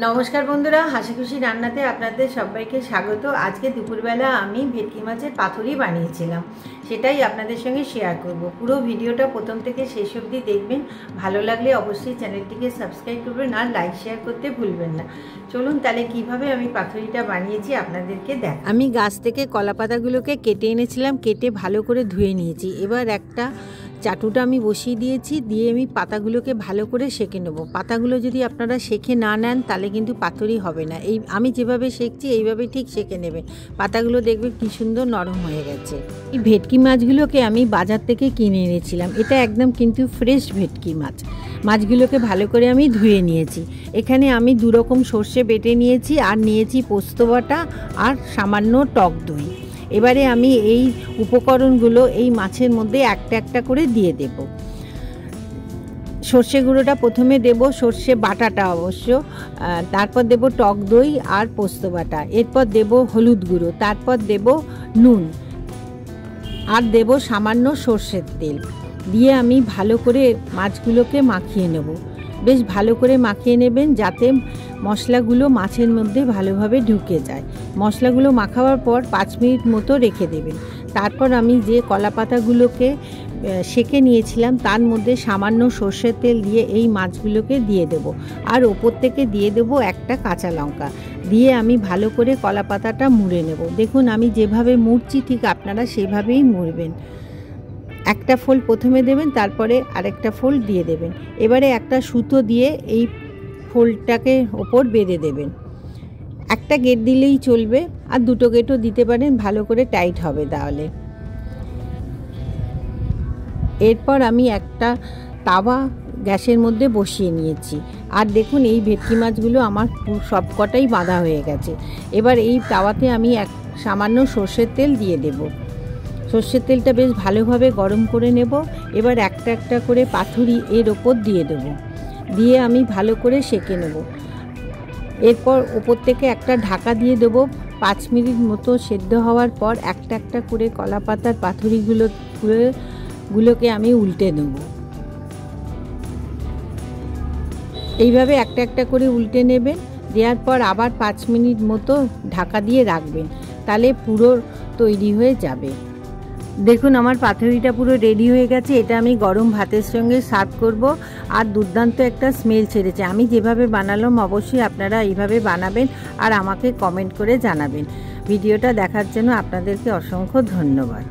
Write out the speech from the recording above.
নমস্কার বন্ধুরা, হাসিখুশি রান্নাতে আপনাদের সবাইকে স্বাগত। আজকে দুপুরবেলা আমি ভেটকি মাছের পাতুরি বানিয়েছিলাম, সেটাই আপনাদের সঙ্গে শেয়ার করব। পুরো ভিডিওটা প্রথম থেকে শেষ অবধি দেখবেন। ভালো লাগলে অবশ্যই চ্যানেলটিকে সাবস্ক্রাইব করবেন আর লাইক শেয়ার করতে ভুলবেন না। চলুন তাহলে কিভাবে আমি পাতুরিটা বানিয়েছি আপনাদেরকে দেখ। আমি গাছ থেকে কলা পাতাগুলোকে কেটে এনেছিলাম, কেটে ভালো করে ধুয়ে নিয়েছি। এবার একটা চাটুটা আমি বসিয়ে দিয়েছি, দিয়ে আমি পাতাগুলোকে ভালো করে সেঁকে নেবো। পাতাগুলো যদি আপনারা সেঁকে না নেন তাহলে কিন্তু পাতুরি হবে না। এই আমি যেভাবে সেঁকছি এইভাবে ঠিক সেঁকে নেবেন। পাতাগুলো দেখবে কি সুন্দর নরম হয়ে গেছে। এই ভেটকি মাছগুলোকে আমি বাজার থেকে কিনে এনেছিলাম, এটা একদম কিন্তু ফ্রেশ ভেটকি মাছ। মাছগুলোকে ভালো করে আমি ধুয়ে নিয়েছি। এখানে আমি দু রকম সর্ষে বেটে নিয়েছি, আর নিয়েছি পোস্ত বাটা আর সামান্য টক দই। এবারে আমি এই উপকরণগুলো এই মাছের মধ্যে একটা একটা করে দিয়ে দেব। সর্ষে গুঁড়োটা প্রথমে দেব, সর্ষে বাটাটা অবশ্য, তারপর দেব টক দই আর পোস্ত বাটা, এরপর দেব হলুদ গুঁড়ো, তারপর দেব নুন আর দেব সামান্য সর্ষের তেল। দিয়ে আমি ভালো করে মাছগুলোকে মাখিয়ে নেব। বেশ ভালো করে মাখিয়ে নেবেন যাতে মশলাগুলো মাছের মধ্যে ভালোভাবে ঢুকে যায়। মশলাগুলো মাখাবার পর 5 মিনিট মতো রেখে দেবেন। তারপর আমি যে কলা পাতাগুলোকে সেঁকে নিয়েছিলাম তার মধ্যে সামান্য সর্ষের তেল দিয়ে এই মাছগুলোকে দিয়ে দেব, আর ওপর থেকে দিয়ে দেব একটা কাঁচা লঙ্কা। দিয়ে আমি ভালো করে কলা পাতাটা মুড়ে নেব। দেখুন আমি যেভাবে মুড়ছি ঠিক আপনারা সেভাবেই মুড়বেন। একটা ফোল্ড প্রথমে দেবেন, তারপরে আরেকটা ফোল্ড দিয়ে দেবেন। এবারে একটা সুতো দিয়ে এই ফোল্ডটাকে ওপর বেঁধে দেবেন। একটা গেট দিলেই চলবে, আর দুটো গেটও দিতে পারেন, ভালো করে টাইট হবে তাহলে। এরপর আমি একটা তাওয়া গ্যাসের মধ্যে বসিয়ে নিয়েছি, আর দেখুন এই ভেটকি মাছগুলো আমার সবকটাই বাঁধা হয়ে গেছে। এবার এই তাওয়াতে আমি সামান্য সর্ষের তেল দিয়ে দেব। সর্ষের তেলটা বেশ ভালোভাবে গরম করে নেব। এবার একটা একটা করে পাতুরি এর ওপর দিয়ে দেব, দিয়ে আমি ভালো করে সেঁকে নেব। এরপর ওপর থেকে একটা ঢাকা দিয়ে দেবো। 5 মিনিট মতো সেদ্ধ হওয়ার পর একটা একটা করে কলা পাতার পাতুরিগুলোকে আমি উল্টে দেব। এইভাবে একটা একটা করে উল্টে নেবেন। দেওয়ার পর আবার 5 মিনিট মতো ঢাকা দিয়ে রাখবেন, তাহলে পুরো তৈরি হয়ে যাবে। দেখুন আমার পাতুরিটা পুরো রেডি হয়ে গেছে। এটা আমি গরম ভাতের সঙ্গে সার্ভ করব, আর দুর্দান্ত একটা স্মেল ছেড়েছে। আমি যেভাবে বানালাম অবশ্যই আপনারা এইভাবে বানাবেন আর আমাকে কমেন্ট করে জানাবেন। ভিডিওটা দেখার জন্য আপনাদেরকে অসংখ্য ধন্যবাদ।